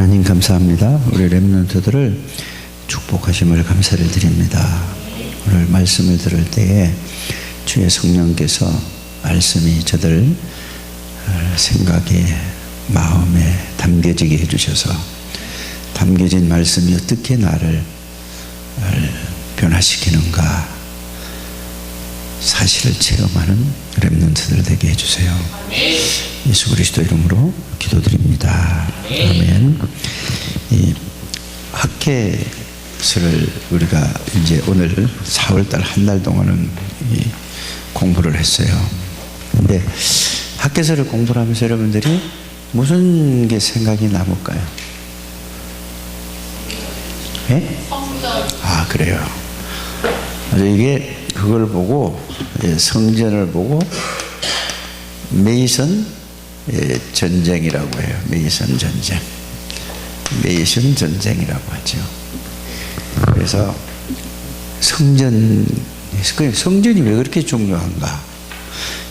하나님 감사합니다. 우리 렘넌트들을 축복하심을 감사를 드립니다. 오늘 말씀을 들을 때에 주의 성령께서 말씀이 저들 생각에 마음에 담겨지게 해주셔서 담겨진 말씀이 어떻게 나를 변화시키는가 사실을 체험하는 렘넌트들 되게 해주세요. 예수 그리스도 이름으로 기도드립니다. 아멘. 이 학개서를 우리가 이제 오늘 4월달 한 달 동안은 공부를 했어요. 근데 학개서를 공부를 하면서 여러분들이 무슨 게 생각이 남을까요? 예? 아, 그래요. 그래서 이게 그걸 보고 성전을 보고 메이선 전쟁이라고 해요. 메이선 전쟁. 메이선 전쟁이라고 하죠. 그래서 성전이 왜 그렇게 중요한가?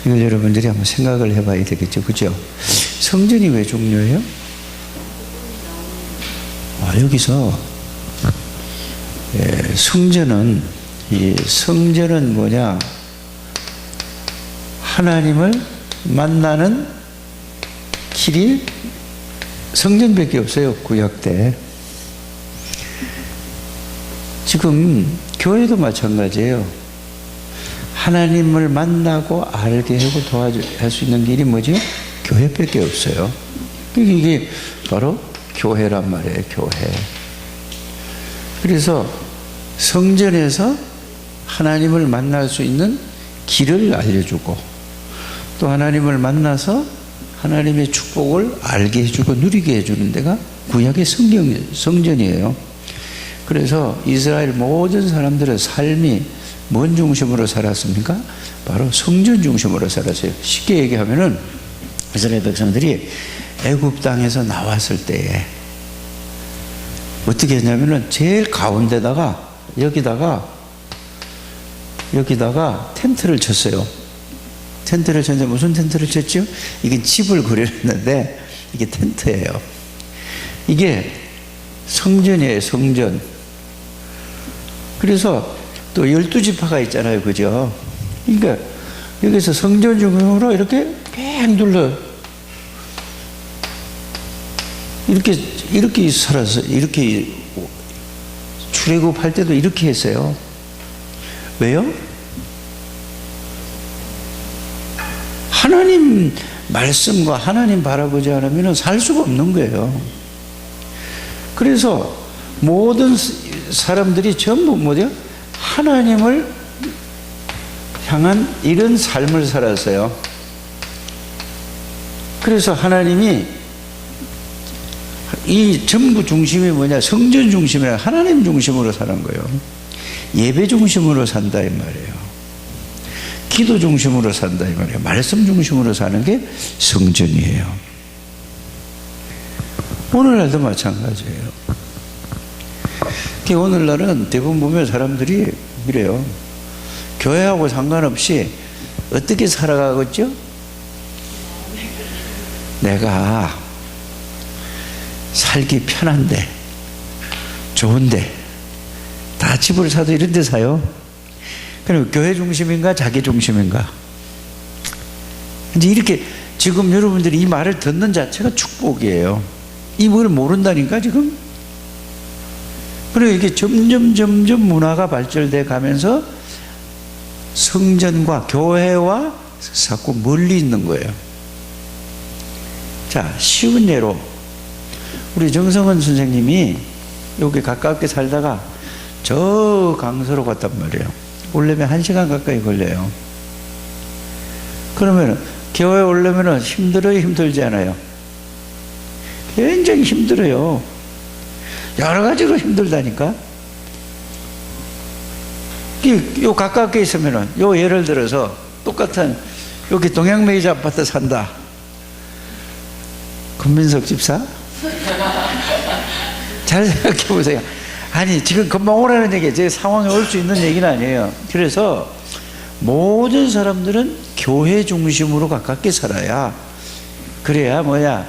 이걸 여러분들이 한번 생각을 해봐야 되겠죠. 그죠? 성전이 왜 중요해요? 여기서 성전은 뭐냐? 하나님을 만나는 길이 성전밖에 없어요. 구약 때. 지금 교회도 마찬가지예요. 하나님을 만나고 알게 하고 도와줄 수 있는 길이 뭐죠? 교회밖에 없어요. 이게 바로 교회란 말이에요. 교회. 그래서 성전에서 하나님을 만날 수 있는 길을 알려주고 또 하나님을 만나서 하나님의 축복을 알게 해주고 누리게 해주는 데가 구약의 성전이에요. 그래서 이스라엘 모든 사람들의 삶이 뭔 중심으로 살았습니까? 바로 성전 중심으로 살았어요. 쉽게 얘기하면은 이스라엘 백성들이 애굽 땅에서 나왔을 때에 어떻게 했냐면은 제일 가운데다가 여기다가 텐트를 쳤어요. 텐트를 쳤는데 무슨 텐트를 쳤죠? 이게 집을 그렸는데 이게 텐트예요. 이게 성전이에요. 성전. 그래서 또 12지파가 있잖아요. 그죠? 그러니까 여기서 성전 중심으로 이렇게 뺑 둘러 이렇게 살아서 이렇게 출애굽할 때도 이렇게 했어요. 왜요? 하나님 말씀과 하나님 바라보지 않으면 살 수가 없는 거예요. 그래서 모든 사람들이 전부 뭐죠? 하나님을 향한 이런 삶을 살았어요. 그래서 하나님이 이 전부 중심이 뭐냐? 성전 중심이라 하나님 중심으로 사는 거예요. 예배 중심으로 산다 이 말이에요. 기도 중심으로 산다 이 말이에요. 말씀 중심으로 사는 게 성전이에요. 오늘날도 마찬가지예요. 오늘날은 대부분 보면 사람들이 이래요. 교회하고 상관없이 어떻게 살아가겠죠? 내가 살기 편한데 좋은데 다 집을 사도 이런 데 사요. 그럼 교회 중심인가 자기 중심인가? 이제 이렇게 지금 여러분들이 이 말을 듣는 자체가 축복이에요. 이걸 모른다니까 지금. 그리고 이게 점점 문화가 발전돼 가면서 성전과 교회와 자꾸 멀리 있는 거예요. 자, 쉬운 예로 우리 정성원 선생님이 여기 가깝게 살다가 저 강서로 갔단 말이에요. 오려면 1시간 가까이 걸려요. 그러면 교회 오려면 힘들어요? 힘들지 않아요? 굉장히 힘들어요. 여러 가지로 힘들다니까. 요 가깝게 있으면은 요 예를 들어서 똑같은 여기 동양메이저 아파트 산다. 권민석 집사? 잘 생각해 보세요. 아니 지금 금방 오라는 얘기, 제 상황에 올 수 있는 얘기는 아니에요. 그래서 모든 사람들은 교회 중심으로 가깝게 살아야 그래야 뭐야?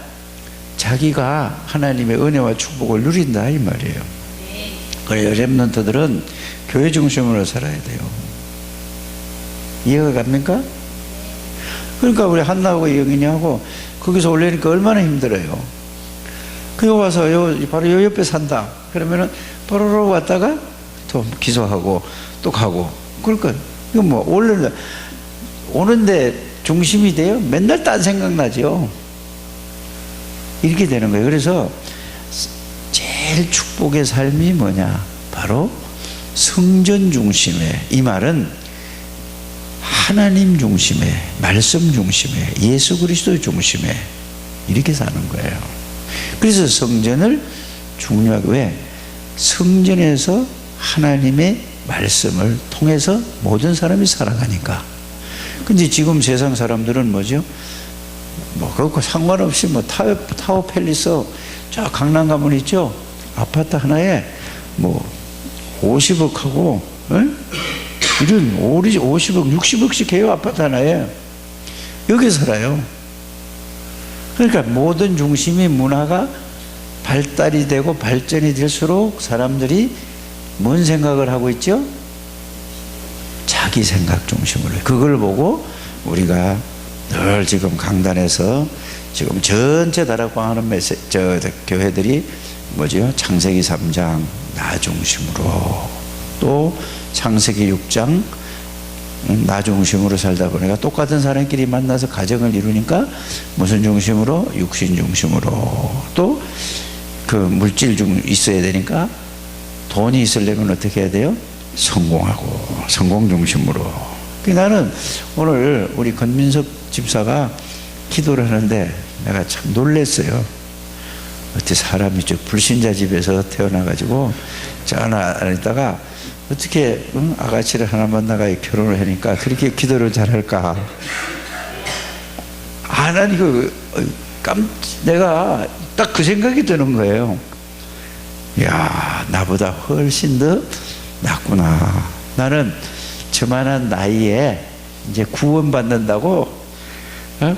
자기가 하나님의 은혜와 축복을 누린다 이 말이에요. 그래요. 렘넌트들은 교회 중심으로 살아야 돼요. 이해가 갑니까? 그러니까 우리 한나하고 영인이하고 거기서 올라니까 얼마나 힘들어요. 그거 와서 바로 요 옆에 산다. 그러면은 바로 왔다가 또 기소하고 또 가고. 그러니까 이거 뭐 오는데 중심이 돼요. 맨날 딴 생각나죠. 이렇게 되는 거예요. 그래서 제일 축복의 삶이 뭐냐? 바로 성전 중심에, 이 말은 하나님 중심에, 말씀 중심에, 예수 그리스도 중심에 이렇게 사는 거예요. 그래서 성전을 중요하게, 왜? 성전에서 하나님의 말씀을 통해서 모든 사람이 살아가니까. 근데 지금 세상 사람들은 뭐죠? 뭐 그렇고 상관없이 뭐 타워 팰리스 저 강남 가면 있죠? 아파트 하나에 뭐 50억하고 이런 50억 60억씩 해요. 아파트 하나에. 여기 살아요. 그러니까 모든 중심이, 문화가 발달이 되고 발전이 될수록 사람들이 뭔 생각을 하고 있죠? 자기 생각 중심으로. 그걸 보고 우리가 늘 지금 강단에서 지금 전체 다락방하는 교회들이 뭐죠? 창세기 3장 나 중심으로, 또 창세기 6장 나 중심으로 살다 보니까 똑같은 사람끼리 만나서 가정을 이루니까 무슨 중심으로? 육신 중심으로. 또 그 물질 중 있어야 되니까 돈이 있으려면 어떻게 해야 돼요? 성공하고 성공 중심으로. 나는 오늘 우리 권민석 집사가 기도를 하는데 내가 참 놀랐어요. 어떻게 사람이 저 불신자 집에서 태어나가지고 저 하나 안 있다가 어떻게 아가씨를 하나 만나가 결혼을 하니까 그렇게 기도를 잘할까? 난 이거 내가 딱 그 생각이 드는 거예요. 야, 나보다 훨씬 더 낫구나. 나는 저만한 나이에 이제 구원받는다고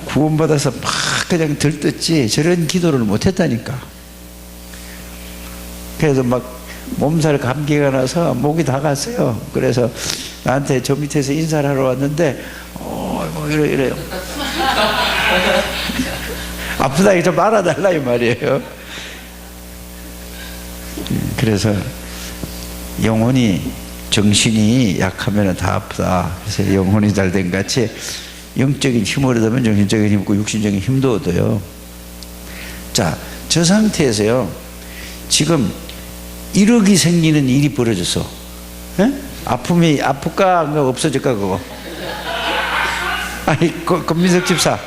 구원받아서 막 그냥 들떴지 저런 기도를 못했다니까. 그래서 막 몸살 감기가 나서 목이 다 갔어요. 그래서 나한테 저 밑에서 인사를 하러 왔는데 뭐 이래요. 아프다 이거 좀 알아달라 이 말이에요. 그래서 영혼이, 정신이 약하면 다 아프다. 그래서 영혼이 잘 된 같이 영적인 힘을 얻으면 정신적인 힘 있고 육신적인 힘도 얻어요. 자, 저 상태에서요 지금 1억이 생기는 일이 벌어졌어. 에? 아픔이 아플까 없어질까 그거? 아니 권민석 집사,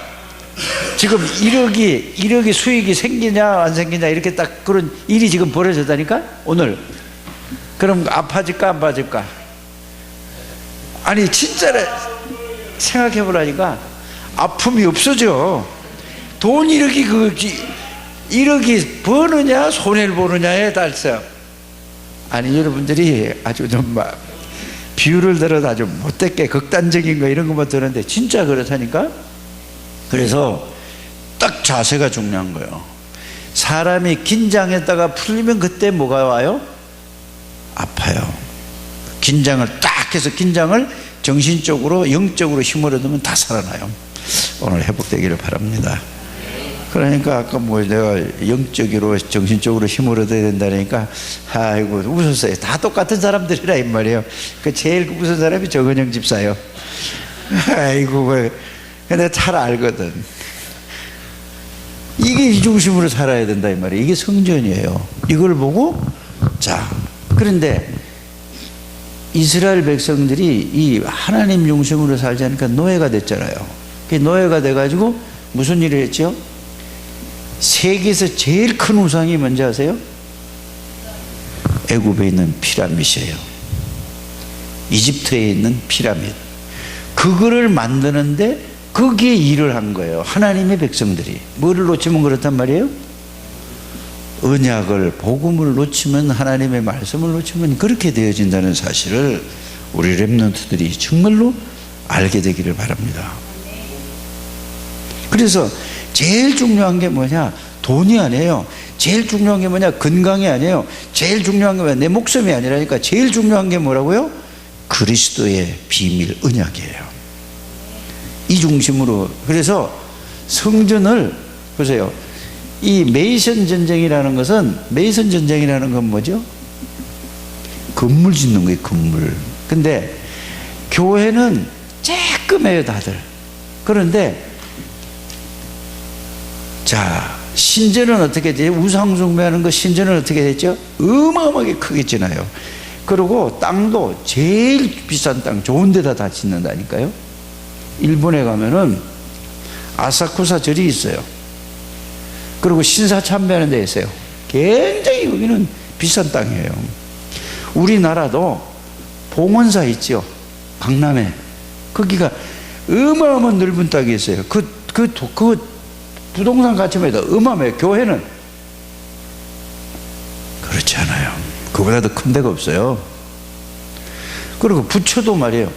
지금 1억이 수익이 생기냐 안 생기냐 이렇게 딱 그런 일이 지금 벌어졌다니까 오늘. 그럼 아파질까 안 아파질까? 아니 진짜로 생각해 보라니까 아픔이 없어져. 돈 1억이 버느냐 손해를 보느냐에 따라서. 아니 여러분들이 아주 좀 막 비유를 들어도 아주 못되게 극단적인 거 이런 것만 들었는데 진짜 그렇다니까. 그래서 딱 자세가 중요한 거예요. 사람이 긴장했다가 풀리면 그때 뭐가 와요? 아파요. 긴장을 딱 해서 긴장을 정신적으로 영적으로 힘을 얻으면 다 살아나요. 오늘 회복되기를 바랍니다. 그러니까 아까 뭐 내가 영적으로 정신적으로 힘을 얻어야 된다니까 아이고 웃었어요. 다 똑같은 사람들이라 이 말이에요. 그 제일 웃은 사람이 정은영 집사요. 아이고 근데 잘 알거든. 이게 이 중심으로 살아야 된다 이 말이에요. 이게 성전이에요. 이걸 보고 자, 그런데 이스라엘 백성들이 이 하나님 중심으로 살지 않으니까 노예가 됐잖아요. 그 노예가 돼가지고 무슨 일을 했죠? 세계에서 제일 큰 우상이 뭔지 아세요? 애굽에 있는 피라밋이에요. 이집트에 있는 피라밋. 그거를 만드는데 거기에 일을 한 거예요. 하나님의 백성들이. 뭐를 놓치면 그렇단 말이에요? 언약을, 복음을 놓치면, 하나님의 말씀을 놓치면 그렇게 되어진다는 사실을 우리 렘넌트들이 정말로 알게 되기를 바랍니다. 그래서 제일 중요한 게 뭐냐? 돈이 아니에요. 제일 중요한 게 뭐냐? 건강이 아니에요. 제일 중요한 게 뭐냐? 내 목숨이 아니라니까. 제일 중요한 게 뭐라고요? 그리스도의 비밀 언약이에요. 이 중심으로. 그래서 성전을 보세요. 이 메이선 전쟁이라는 건 뭐죠? 건물 짓는 거예요. 건물. 근데 교회는 쬐끔해요, 다들. 그런데 자, 신전은 어떻게 되죠? 우상숭배하는 거 신전은 어떻게 됐죠? 어마어마하게 크게 지나요. 그리고 땅도 제일 비싼 땅 좋은 데다 다 짓는다니까요. 일본에 가면은 아사쿠사 절이 있어요. 그리고 신사참배하는 데 있어요. 굉장히 여기는 비싼 땅이에요. 우리나라도 봉원사 있죠, 강남에. 거기가 어마어마한 넓은 땅이 있어요. 그 부동산 가치만 해도 어마어마해요. 교회는 그렇지 않아요. 그보다 더 큰 데가 없어요. 그리고 부처도 말이에요,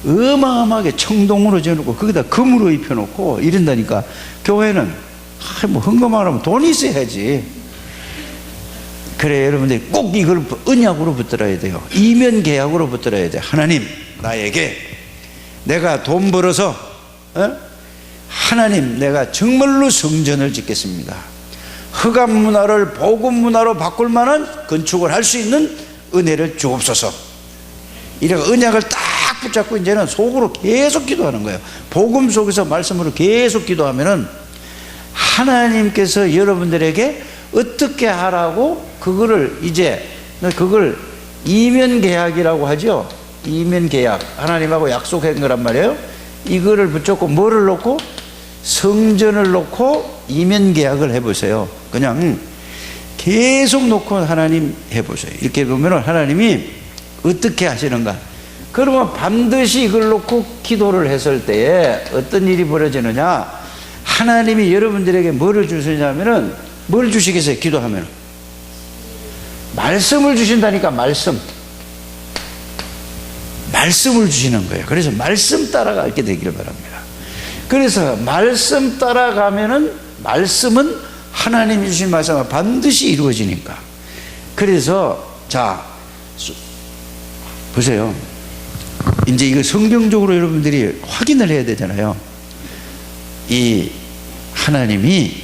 어마어마하게 청동으로 지어놓고 거기다 금으로 입혀놓고 이런다니까. 교회는 뭐 헌금하려면 돈이 있어야지. 그래, 여러분들이 꼭 이걸 언약으로 붙들어야 돼요. 이면 계약으로 붙들어야 돼요. 하나님, 나에게 내가 돈 벌어서 하나님, 내가 정말로 성전을 짓겠습니다. 흑암 문화를 복음 문화로 바꿀 만한 건축을 할 수 있는 은혜를 주옵소서. 이래가 언약을 딱 붙잡고 이제는 속으로 계속 기도하는 거예요. 복음 속에서 말씀으로 계속 기도하면은 하나님께서 여러분들에게 어떻게 하라고 그걸 이면 계약이라고 하죠. 이면 계약, 하나님하고 약속한 거란 말이에요. 이거를 붙잡고 뭐를 놓고? 성전을 놓고 이면 계약을 해보세요. 그냥 계속 놓고 하나님 해보세요. 이렇게 보면 하나님이 어떻게 하시는가. 그러면 반드시 이걸 놓고 기도를 했을 때에 어떤 일이 벌어지느냐? 하나님이 여러분들에게 뭐를 주시냐면은, 뭘 주시겠어요? 기도하면 말씀을 주신다니까. 말씀을 주시는 거예요. 그래서 말씀 따라가게 되기를 바랍니다. 그래서 말씀 따라가면은, 말씀은 하나님이 주신 말씀은 반드시 이루어지니까. 그래서 자, 보세요. 이제 이거 성경적으로 여러분들이 확인을 해야 되잖아요. 이 하나님이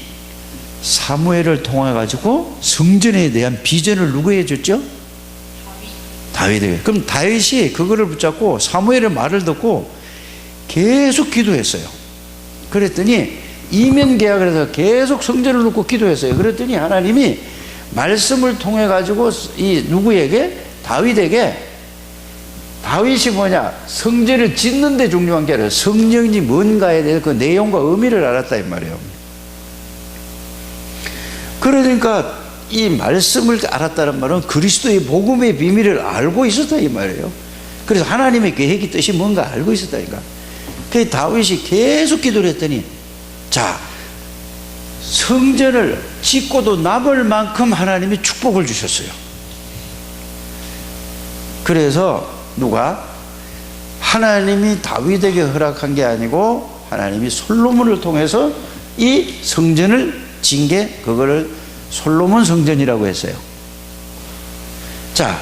사무엘을 통해 가지고 성전에 대한 비전을 누구에게 줬죠? 다윗에게. 그럼 다윗이 그거를 붙잡고 사무엘의 말을 듣고 계속 기도했어요. 그랬더니 이면 계약을 해서 계속 성전을 놓고 기도했어요. 그랬더니 하나님이 말씀을 통해 가지고 이 누구에게? 다윗에게. 다윗이 뭐냐? 성전을 짓는 데 중요한 게 아니라 성령이 뭔가에 대해서 그 내용과 의미를 알았다 이 말이에요. 그러니까 이 말씀을 알았다는 말은 그리스도의 복음의 비밀을 알고 있었다 이 말이에요. 그래서 하나님의 계획이 뜻이 뭔가 알고 있었다니까. 그래서 다윗이 계속 기도를 했더니, 자, 성전을 짓고도 남을 만큼 하나님이 축복을 주셨어요. 그래서 누가? 하나님이 다윗에게 허락한 게 아니고 하나님이 솔로몬을 통해서 이 성전을 진 게, 그거를 솔로몬 성전이라고 했어요. 자,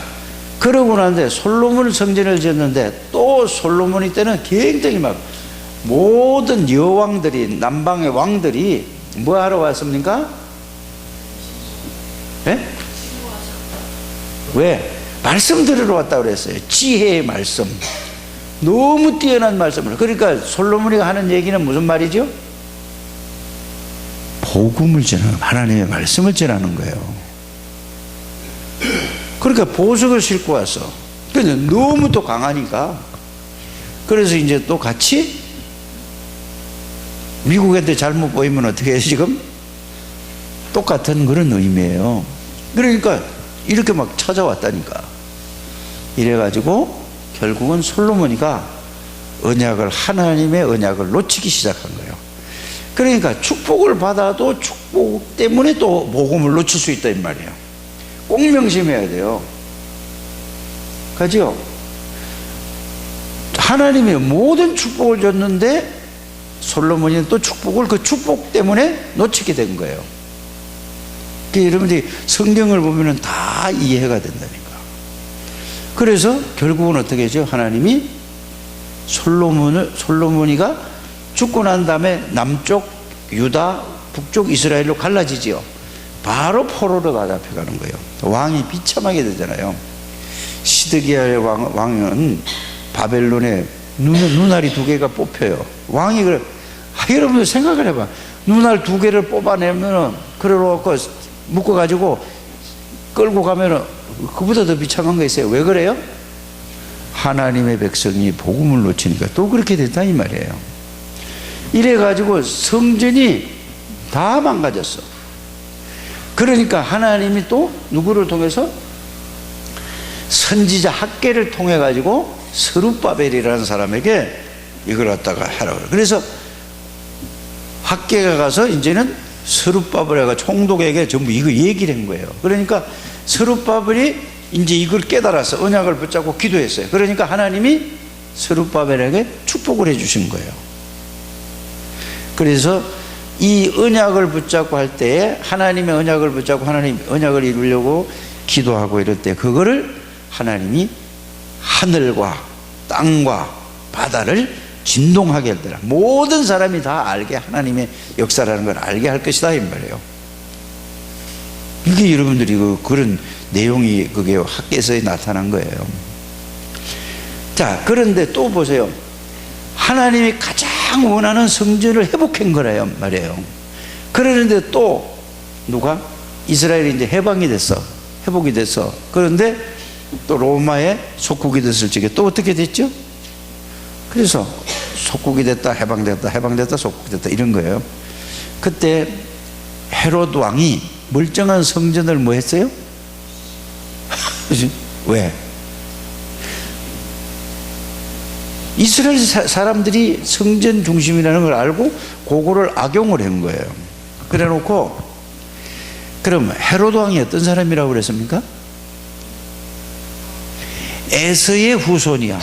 그러고 나는데 솔로몬 성전을 지었는데, 또 솔로몬이 때는 굉장히 막 모든 여왕들이, 남방의 왕들이 뭐 하러 왔습니까? 네? 왜? 말씀 들으러 왔다고 그랬어요. 지혜의 말씀, 너무 뛰어난 말씀을. 그러니까 솔로몬이 하는 얘기는 무슨 말이죠? 복음을 전하는, 하나님의 말씀을 전하는 거예요. 그러니까 보석을 싣고 왔어. 근데 너무 또 강하니까. 그래서 이제 또 같이 미국한테 잘못 보이면 어떻게 해요? 지금 똑같은 그런 의미예요. 그러니까 이렇게 막 찾아왔다니까. 이래가지고 결국은 솔로몬이가 언약을, 하나님의 언약을 놓치기 시작한 거예요. 그러니까 축복을 받아도 축복 때문에 또 복음을 놓칠 수 있다 이 말이에요. 꼭 명심해야 돼요. 그죠? 하나님이 모든 축복을 줬는데 솔로몬이는 또 축복을, 그 축복 때문에 놓치게 된 거예요. 여러분들이 성경을 보면은 다 이해가 된다니까. 그래서 결국은 어떻게 하죠? 하나님이 솔로몬이가 죽고 난 다음에 남쪽 유다, 북쪽 이스라엘로 갈라지지요. 바로 포로로 잡혀가는 거예요. 왕이 비참하게 되잖아요. 시드기야의 왕은 바벨론에 눈알이 2개가 뽑혀요. 왕이 그래. 여러분들 생각을 해봐. 눈알 2개를 뽑아내면은 그래놓고 묶어가지고 끌고 가면은 그보다 더 비참한 거 있어요. 왜 그래요? 하나님의 백성이 복음을 놓치니까 또 그렇게 됐다 이 말이에요. 이래가지고 성전이 다 망가졌어. 그러니까 하나님이 또 누구를 통해서 선지자 학계를 통해 가지고 스룹바벨이라는 사람에게 이걸 갖다가 하라고 그래요. 그래서 학계가 가서 이제는 스룹바벨과 총독에게 전부 이거 얘기를 한 거예요. 그러니까 스룹바벨이 이제 이걸 깨달아서 언약을 붙잡고 기도했어요. 그러니까 하나님이 스룹바벨에게 축복을 해 주신 거예요. 그래서 이 언약을 붙잡고 할 때에 하나님의 언약을 붙잡고 하나님 언약을 이루려고 기도하고 이럴 때 그거를 하나님이 하늘과 땅과 바다를 진동하게 할 때라 모든 사람이 다 알게 하나님의 역사라는 걸 알게 할 것이다 이 말이에요. 이게 여러분들이 그런 내용이 그게 학계서에 나타난 거예요. 자, 그런데 또 보세요. 하나님이 가장 원하는 성전을 회복한 거래요 말이에요. 그러는데 또 누가? 이스라엘이 이제 해방이 됐어. 회복이 됐어. 그런데 또 로마의 속국이 됐을 적에 또 어떻게 됐죠? 그래서 속국이 됐다 해방됐다 해방됐다 속국이 됐다 이런 거예요. 그때 헤롯 왕이 멀쩡한 성전을 뭐 했어요? 왜? 이스라엘 사람들이 성전 중심이라는 걸 알고 그거를 악용을 한 거예요. 그래 놓고 그럼 헤롯 왕이 어떤 사람이라고 그랬습니까? 에서의 후손이야.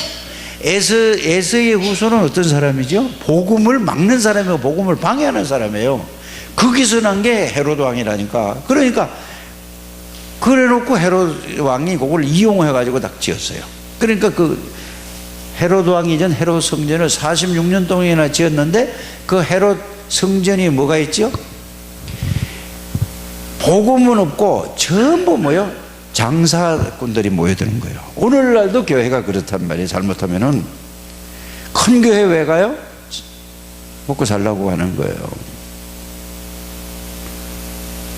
에서의 후손은 어떤 사람이죠? 복음을 막는 사람이고 복음을 방해하는 사람이에요. 거기서 난 게 헤롯 왕이라니까. 그러니까 그래 놓고 헤롯 왕이 그걸 이용해 가지고 딱 지었어요. 그러니까 그 헤롯 왕이 전 헤롯 성전을 46년 동안이나 지었는데 그 헤롯 성전이 뭐가 있죠? 복음은 없고 전부 뭐요? 장사꾼들이 모여드는 거예요. 오늘날도 교회가 그렇단 말이에요. 잘못하면은 큰 교회 왜 가요? 먹고 살라고 하는 거예요.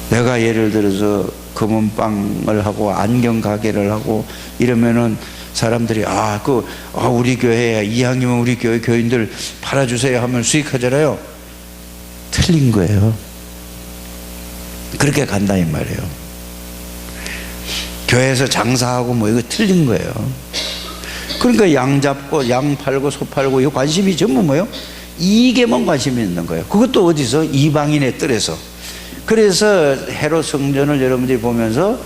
내가 예를 들어서 금은방을 하고 안경 가게를 하고 이러면은 사람들이 우리 교회야 이왕이면 우리 교회 교인들 팔아주세요 하면 수익하잖아요. 틀린 거예요. 그렇게 간다 이 말이에요. 교회에서 장사하고 뭐 이거 틀린 거예요. 그러니까 양 잡고 양 팔고 소 팔고 이 관심이 전부 뭐예요? 이익에만 관심이 있는 거예요. 그것도 어디서? 이방인의 뜰에서. 그래서 헤롯 성전을 여러분들이 보면서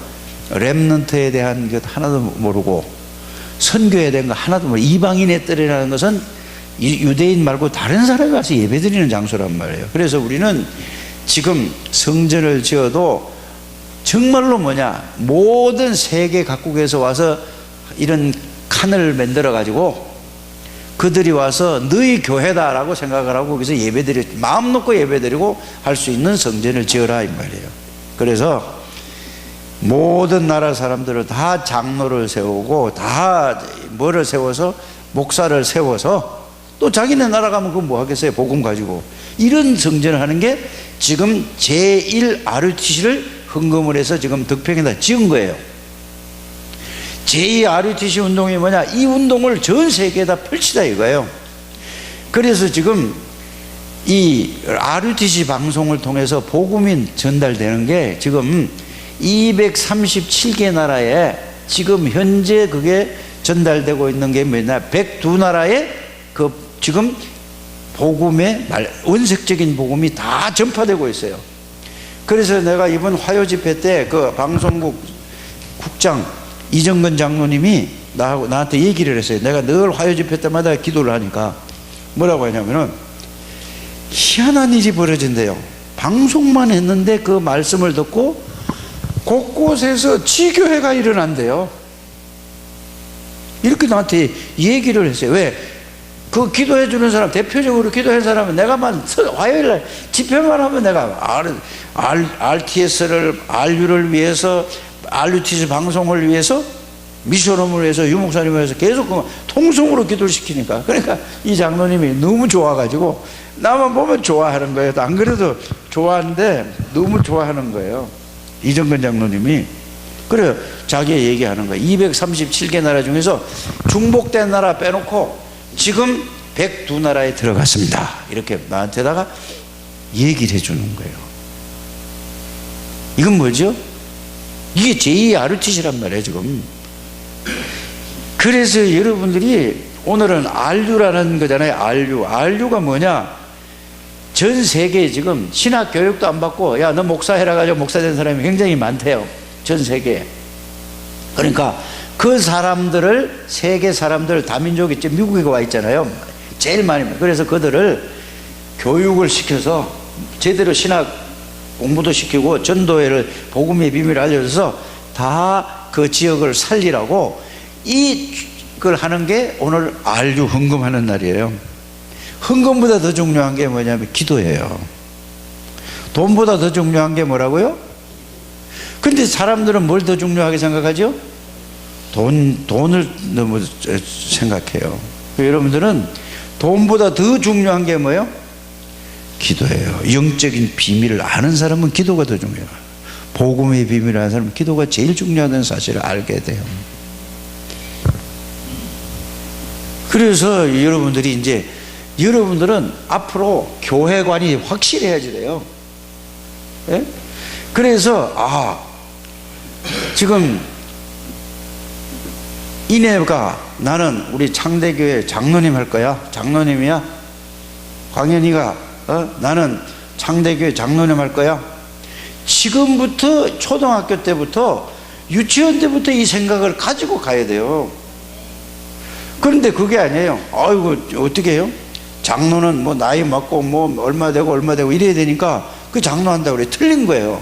렘넌트에 대한 것 하나도 모르고 선교에 대한 거 하나도 모르고 이방인의 뜰이라는 것은 유대인 말고 다른 사람이 와서 예배드리는 장소란 말이에요. 그래서 우리는 지금 성전을 지어도 정말로 모든 세계 각국에서 와서 이런 칸을 만들어 가지고 그들이 와서 너희 교회다라고 생각을 하고 거기서 마음 놓고 예배드리고 할 수 있는 성전을 지어라 이 말이에요. 그래서 모든 나라 사람들을 다 장로를 세우고 다 뭐를 세워서 목사를 세워서 또 자기네 나라 가면 그거 뭐 하겠어요? 복음 가지고 이런 성전을 하는 게 지금 제1 RUTC를 헌금을 해서 지금 덕평에다 지은 거예요. 제2 RUTC 운동이 뭐냐? 이 운동을 전 세계에다 펼치다 이거예요. 그래서 지금 이 RUTC 방송을 통해서 복음이 전달되는 게 지금 237개 나라에 지금 현재 그게 전달되고 있는 게 뭐냐? 102나라에 그 지금 복음의 원색적인 복음이 다 전파되고 있어요. 그래서 내가 이번 화요 집회 때 그 방송국 국장 이정근 장로님이 나한테 얘기를 했어요. 내가 늘 화요 집회 때마다 기도를 하니까 뭐라고 하냐면은 희한한 일이 벌어진대요. 방송만 했는데 그 말씀을 듣고 곳곳에서 지교회가 일어난대요. 이렇게 나한테 얘기를 했어요. 왜? 그 기도해 주는 사람, 대표적으로 기도한 사람은 내가만 화요일날 집회만 하면 내가 RTS를, RU를 위해서, RUTC 방송을 위해서, 미션홈을 위해서, 유목사님을 위해서 계속 통성으로 기도를 시키니까. 그러니까 이 장로님이 너무 좋아가지고 나만 보면 좋아하는 거예요. 안 그래도 좋아하는데 너무 좋아하는 거예요. 이정근 장로님이. 그래요. 자기 얘기하는 거예요. 237개 나라 중에서 중복된 나라 빼놓고 지금 102나라에 들어갔습니다. 이렇게 나한테다가 얘기를 해주는 거예요. 이건 뭐죠? 이게 제2의 RUTC란 말이에요, 지금. 그래서 여러분들이 오늘은 RU라는 거잖아요. RU가 뭐냐? 전 세계에 지금 신학 교육도 안 받고, 야, 너 목사 해라 가지고 목사 된 사람이 굉장히 많대요. 전 세계에. 그러니까 그 사람들을, 세계 사람들, 다민족이 있죠. 미국에 와 있잖아요. 제일 많이. 그래서 그들을 교육을 시켜서 제대로 신학 공부도 시키고 전도회를, 복음의 비밀을 알려줘서 다 그 지역을 살리라고 이걸 하는 게 오늘 RU 헌금하는 날이에요. 헌금보다 더 중요한 게 뭐냐면 기도예요. 돈보다 더 중요한 게 뭐라고요? 근데 사람들은 뭘 더 중요하게 생각하죠? 돈을 너무 생각해요. 여러분들은 돈보다 더 중요한 게 뭐예요? 기도예요. 영적인 비밀을 아는 사람은 기도가 더 중요해요. 복음의 비밀을 아는 사람은 기도가 제일 중요하다는 사실을 알게 돼요. 그래서 여러분들이 이제, 여러분들은 앞으로 교회관이 확실해야지 돼요. 예? 그래서 지금 이내가 나는 우리 창대교회 장로님 할 거야. 장로님이야. 광현이가 나는 창대교회 장로님 할 거야. 지금부터 초등학교 때부터 유치원 때부터 이 생각을 가지고 가야 돼요. 그런데 그게 아니에요. 아이고 어떻게 해요? 장로는 뭐 나이 맞고 뭐 얼마 되고 이래야 되니까 그 장로 한다고 그래. 틀린 거예요.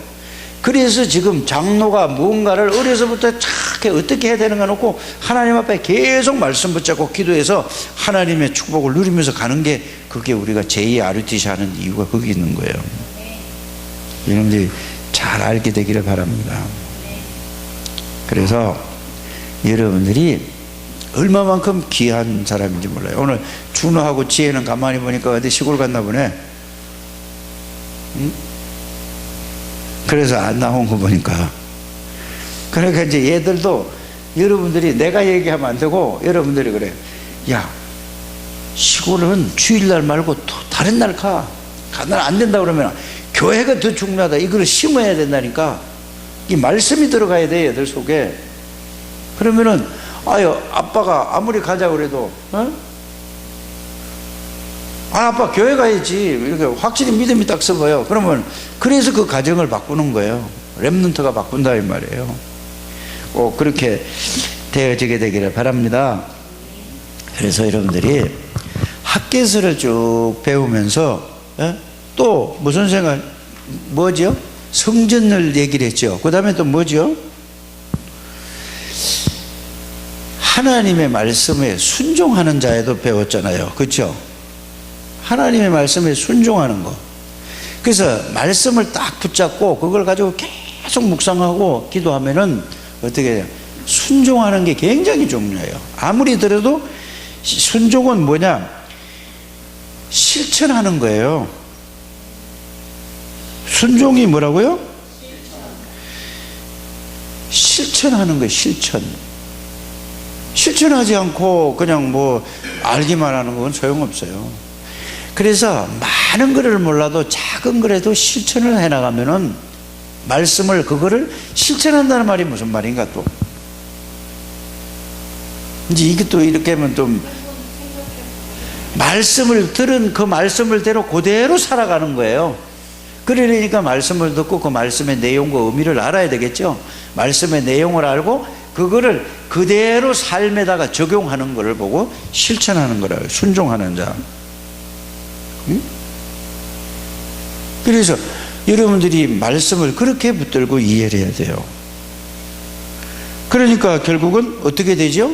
그래서 지금 장로가 무언가를 어려서부터 착해 어떻게 해야 되는가 놓고 하나님 앞에 계속 말씀 붙잡고 기도해서 하나님의 축복을 누리면서 가는 게, 그게 우리가 제2 RUTC 하는 이유가 거기 있는 거예요. 여러분들이 잘 알게 되기를 바랍니다. 그래서 여러분들이 얼마만큼 귀한 사람인지 몰라요. 오늘 준호하고 지혜는 가만히 보니까 어디 시골 갔나 보네. 응? 그래서 안 나온 거 보니까. 그러니까 이제 얘들도, 여러분들이 내가 얘기하면 안 되고 여러분들이 그래. 야, 시골은 주일날 말고 또 다른 날 가. 가면 안 된다 그러면 교회가 더 중요하다. 이걸 심어야 된다니까. 이 말씀이 들어가야 돼, 얘들 속에. 그러면은 아빠가 아무리 가자 그래도 아빠 교회 가야지 이렇게 확실히 믿음이 딱 서봐요. 그러면 그래서 그 가정을 바꾸는 거예요. 렘넌트가 바꾼다 이 말이에요. 꼭 그렇게 되어지게 되기를 바랍니다. 그래서 여러분들이 학개서를 쭉 배우면서 또 무슨 생각, 뭐죠? 성전을 얘기를 했죠. 그 다음에 또 뭐죠? 하나님의 말씀에 순종하는 자에도 배웠잖아요. 그렇죠? 하나님의 말씀에 순종하는 거. 그래서 말씀을 딱 붙잡고 그걸 가지고 계속 묵상하고 기도하면은 어떻게 해요? 순종하는 게 굉장히 중요해요. 아무리 들어도 순종은 뭐냐? 실천하는 거예요. 순종이 뭐라고요? 실천하는 거예요. 실천하지 않고 그냥 뭐 알기만 하는 건 소용없어요. 그래서 많은 거를 몰라도 작은 거라도 실천을 해나가면은 말씀을, 그거를 실천한다는 말이 무슨 말인가 또. 이제 이게 또 이렇게 하면 좀 말씀을 들은 그 말씀을 그대로 살아가는 거예요. 그러니까 말씀을 듣고 그 말씀의 내용과 의미를 알아야 되겠죠. 말씀의 내용을 알고 그거를 그대로 삶에다가 적용하는 것을 보고 실천하는 거라고, 순종하는 자. 응? 그래서 여러분들이 말씀을 그렇게 붙들고 이해를 해야 돼요. 그러니까 결국은 어떻게 되죠?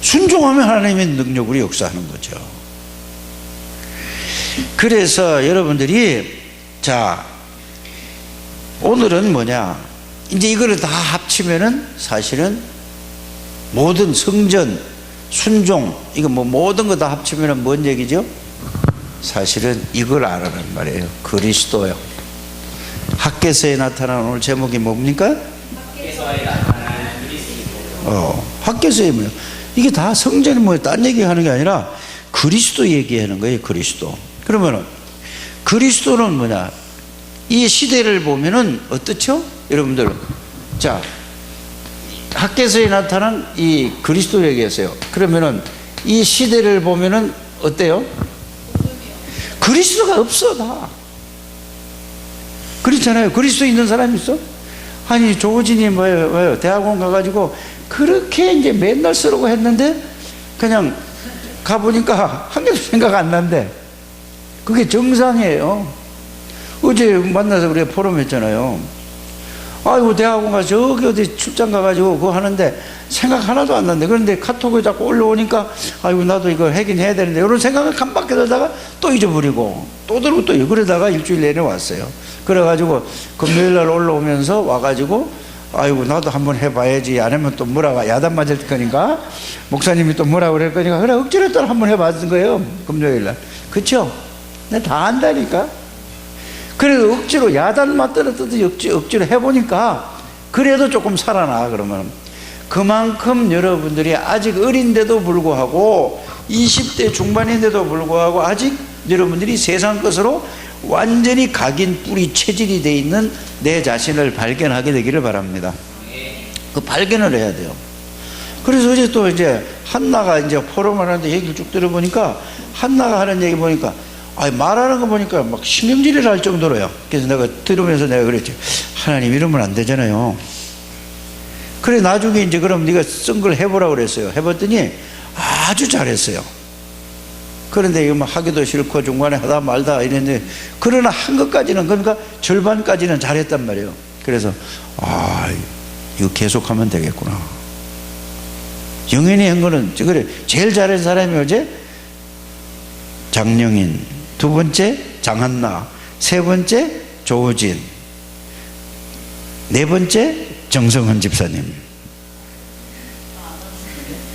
순종하면 하나님의 능력으로 역사하는 거죠. 그래서 여러분들이 자 오늘은 뭐냐, 이제 이거를 다 합치면은 사실은 모든 성전, 순종, 이거 뭐 모든 거 다 합치면은 뭔 얘기죠? 사실은 이걸 알아란 말이에요. 그리스도요. 학개서에 나타난 오늘 제목이 뭡니까? 학개서에 나타난 그리스도. 학개서에 뭐예요? 이게 다 성전이 뭐 딴 얘기하는 게 아니라 그리스도 얘기하는 거예요. 그리스도. 그러면은 그리스도는 뭐냐? 이 시대를 보면은 어떻죠? 여러분들, 자 학개서에 나타난 이 그리스도 얘기했어요. 그러면은 이 시대를 보면은 어때요? 그리스도가 없어. 다 그렇잖아요. 그리스도 있는 사람이 있어? 아니 조진이 뭐예요? 대학원 가가지고 그렇게 이제 맨날 쓰라고 했는데 그냥 가보니까 한 개도 생각 안 난대. 그게 정상이에요. 어제 만나서 우리가 포럼했잖아요. 아이고 대학원 가서 저기 어디 출장 가가지고 그거 하는데 생각 하나도 안 난대. 그런데 카톡에 자꾸 올라오니까 아이고 나도 이거 하긴 해야 되는데 이런 생각을 깜빡 하다가 또 잊어버리고 또 들고 또 그러다가 일주일 내내 왔어요. 그래가지고 금요일날 올라오면서 와가지고 아이고 나도 한번 해봐야지, 안 하면 또 뭐라고 야단 맞을 거니까 목사님이 또 뭐라고 그럴 거니까 그래 억지로 또 한번 해봤던 거예요. 금요일날. 그쵸? 내가 다 안다니까. 그래도 억지로 야단 맞더라도 억지로 해보니까 그래도 조금 살아나. 그러면 그만큼 여러분들이 아직 어린데도 불구하고 20대 중반인데도 불구하고 아직 여러분들이 세상 것으로 완전히 각인 뿌리 체질이 돼 있는 내 자신을 발견하게 되기를 바랍니다. 그 발견을 해야 돼요. 그래서 어제 또 이제 한나가 이제 포럼을 하는데 얘기를 쭉 들어보니까 한나가 하는 얘기 보니까 말하는 거 보니까 막 신경질을 할 정도로요. 그래서 내가 들으면서 내가 그랬지, 하나님 이러면 안 되잖아요. 그래 나중에 이제 그럼 네가 쓴 걸 해보라고 그랬어요. 해봤더니 아주 잘했어요. 그런데 이거 막 하기도 싫고 중간에 하다 말다 이랬는데, 그러나 한 것까지는, 그러니까 절반까지는 잘했단 말이에요. 그래서 이거 계속하면 되겠구나. 영현이 한 거는 그래 제일 잘한 사람이 어제 장영인, 두 번째 장한나, 세 번째 조우진, 네 번째 정성헌 집사님.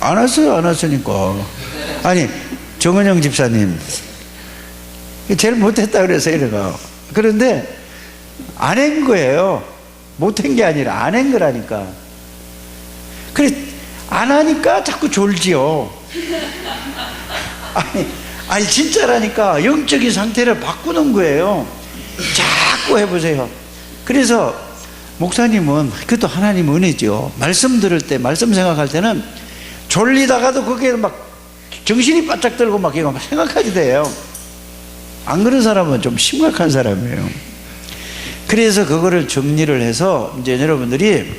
안 왔으니까. 아니 정은영 집사님 제일 못했다 그래서 이래가. 그런데 안 한 거예요. 못한 게 아니라 안 한 거라니까. 그래 안 하니까 자꾸 졸지요. 아니 진짜라니까. 영적인 상태를 바꾸는 거예요. 자꾸 해보세요. 그래서 목사님은 그것도 하나님 은혜죠. 말씀 들을 때, 말씀 생각할 때는 졸리다가도 거기에 막 정신이 바짝 들고 막 이거 생각하게 돼요. 안 그런 사람은 좀 심각한 사람이에요. 그래서 그거를 정리를 해서 이제 여러분들이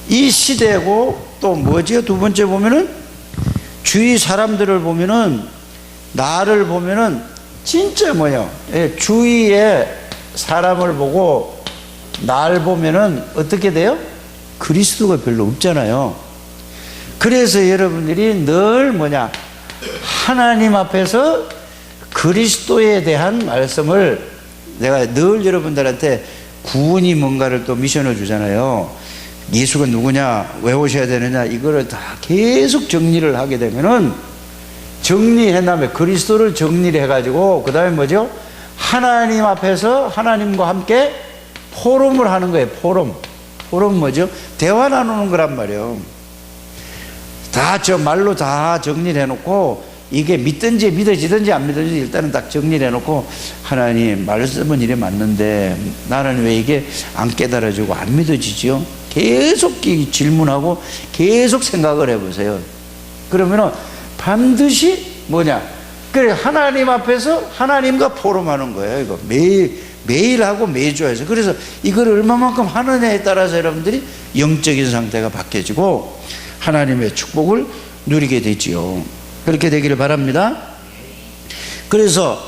이 시대고 또 뭐지요? 두 번째 보면은 주위 사람들을 보면은, 나를 보면은 진짜 뭐예요? 주위에 사람을 보고 날 보면은 어떻게 돼요? 그리스도가 별로 없잖아요. 그래서 여러분들이 늘 뭐냐, 하나님 앞에서 그리스도에 대한 말씀을, 내가 늘 여러분들한테 구원이 뭔가를 또 미션을 주잖아요. 예수가 누구냐, 왜 오셔야 되느냐, 이거를 다 계속 정리를 하게 되면은, 정리한 다음에 그리스도를 정리를 해가지고 그 다음에 뭐죠? 하나님 앞에서 하나님과 함께 포럼을 하는 거예요. 포럼 뭐죠? 대화 나누는 거란 말이에요. 다 저 말로 다 정리를 해놓고, 이게 믿든지 믿어지든지 안 믿어지든지 일단은 딱 정리를 해놓고, 하나님 말씀은 이래 맞는데 나는 왜 이게 안 깨달아지고 안 믿어지죠? 계속 질문하고 계속 생각을 해보세요. 그러면은 반드시 뭐냐, 그래 하나님 앞에서 하나님과 포럼하는 거예요. 이거 매일 하고 매주 해서. 그래서 이걸 얼마만큼 하느냐에 따라서 여러분들이 영적인 상태가 바뀌어지고 하나님의 축복을 누리게 되지요. 그렇게 되기를 바랍니다. 그래서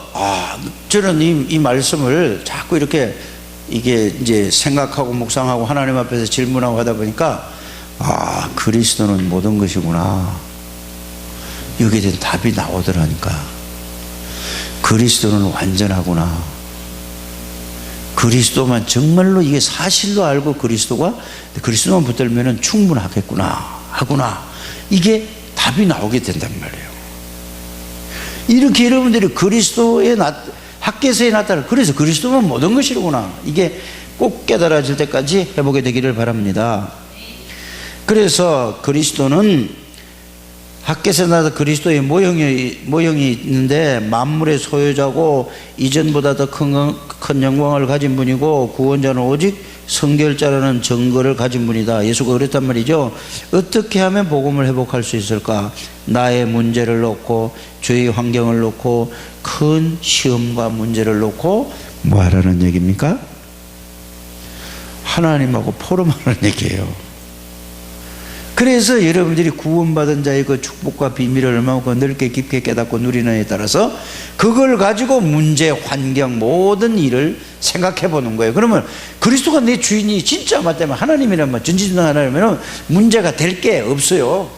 저는 이 말씀을 자꾸 이렇게 이게 이제 생각하고 묵상하고 하나님 앞에서 질문하고 하다 보니까 그리스도는 모든 것이구나. 여기에 대한 답이 나오더라니까. 그리스도는 완전하구나. 그리스도만 정말로 이게 사실로 알고 그리스도만 붙들면 충분하겠구나 하구나. 이게 답이 나오게 된단 말이에요. 이렇게 여러분들이 그리스도의 학개서에 나타나, 그래서 그리스도만 모든 것이로구나. 이게 꼭 깨달아질 때까지 해보게 되기를 바랍니다. 그래서 그리스도는 학개서에 나타나 그리스도의 모형이 있는데 만물의 소유자고 이전보다 더 큰 영광을 가진 분이고 구원자는 오직 성결자라는 증거를 가진 분이다. 예수가 그랬단 말이죠. 어떻게 하면 복음을 회복할 수 있을까? 나의 문제를 놓고 주의 환경을 놓고 큰 시험과 문제를 놓고 뭐 하라는 얘기입니까? 하나님하고 포럼하는 얘기예요. 그래서 여러분들이 구원받은 자의 그 축복과 비밀을 얼마만큼 넓게 깊게 깨닫고 누리느냐에 따라서 그걸 가지고 문제, 환경, 모든 일을 생각해 보는 거예요. 그러면 그리스도가 내 주인이 진짜 맞다면 하나님이라면 전지전능 하나님이면 문제가 될 게 없어요.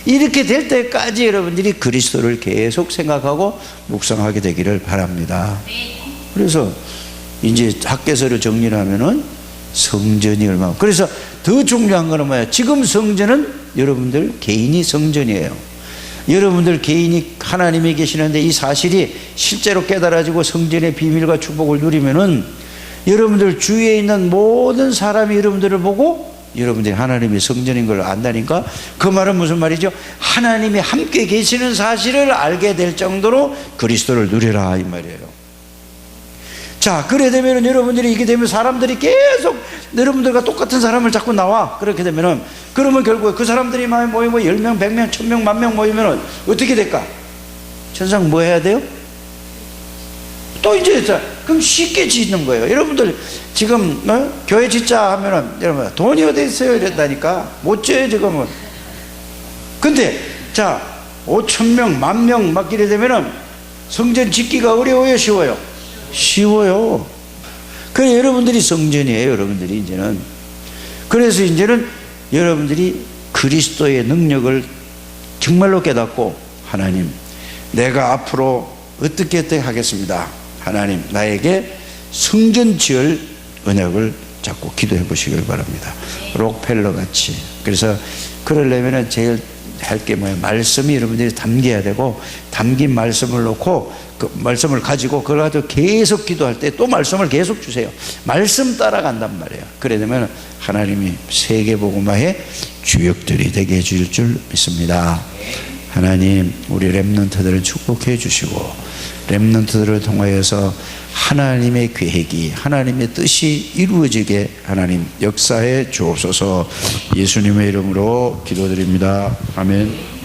이렇게 될 때까지 여러분들이 그리스도를 계속 생각하고 묵상하게 되기를 바랍니다. 그래서 이제 학개서를 정리를 하면은 성전이 얼마나, 그래서 더 중요한 거는 뭐예요? 지금 성전은 여러분들 개인이 성전이에요. 여러분들 개인이 하나님이 계시는데 이 사실이 실제로 깨달아지고 성전의 비밀과 축복을 누리면은 여러분들 주위에 있는 모든 사람이 여러분들을 보고 여러분들이 하나님이 성전인 걸 안다니까, 그 말은 무슨 말이죠? 하나님이 함께 계시는 사실을 알게 될 정도로 그리스도를 누리라 이 말이에요. 자, 그래 되면은 여러분들이 이게 되면 사람들이 계속 여러분들과 똑같은 사람을 자꾸 나와. 그렇게 되면은, 그러면 결국에 그 사람들이 모이면 10명, 100명, 1000명, 10,000명 모이면은 어떻게 될까? 천상 뭐 해야 돼요? 또 이제, 그럼 쉽게 짓는 거예요. 여러분들 지금, 교회 짓자 하면은, 여러분, 돈이 어디 있어요? 이랬다니까. 못 지어요, 지금은. 근데, 자, 5,000명, 10,000명 막 이래 되면은 성전 짓기가 어려워요, 쉬워요? 쉬워요. 그래, 여러분들이 성전이에요, 여러분들이 이제는. 그래서 이제는 여러분들이 그리스도의 능력을 정말로 깨닫고, 하나님, 내가 앞으로 어떻게 하겠습니다. 하나님, 나에게 성전 지을 언약을 잡고 기도해 보시길 바랍니다. 록펠러 같이. 그래서 그러려면은 제일 할 게 뭐예요? 말씀이 여러분들이 담겨야 되고, 담긴 말씀을 놓고 그 말씀을 가지고 그걸 가지고 계속 기도할 때 또 말씀을 계속 주세요. 말씀 따라간단 말이에요. 그래 되면 하나님이 세계복음화의 주역들이 되게 해줄 줄 믿습니다. 하나님, 우리 렘넌트들을 축복해 주시고 렘넌트들을 통하여서 하나님의 계획이, 하나님의 뜻이 이루어지게 하나님 역사해 주옵소서. 예수님의 이름으로 기도드립니다. 아멘.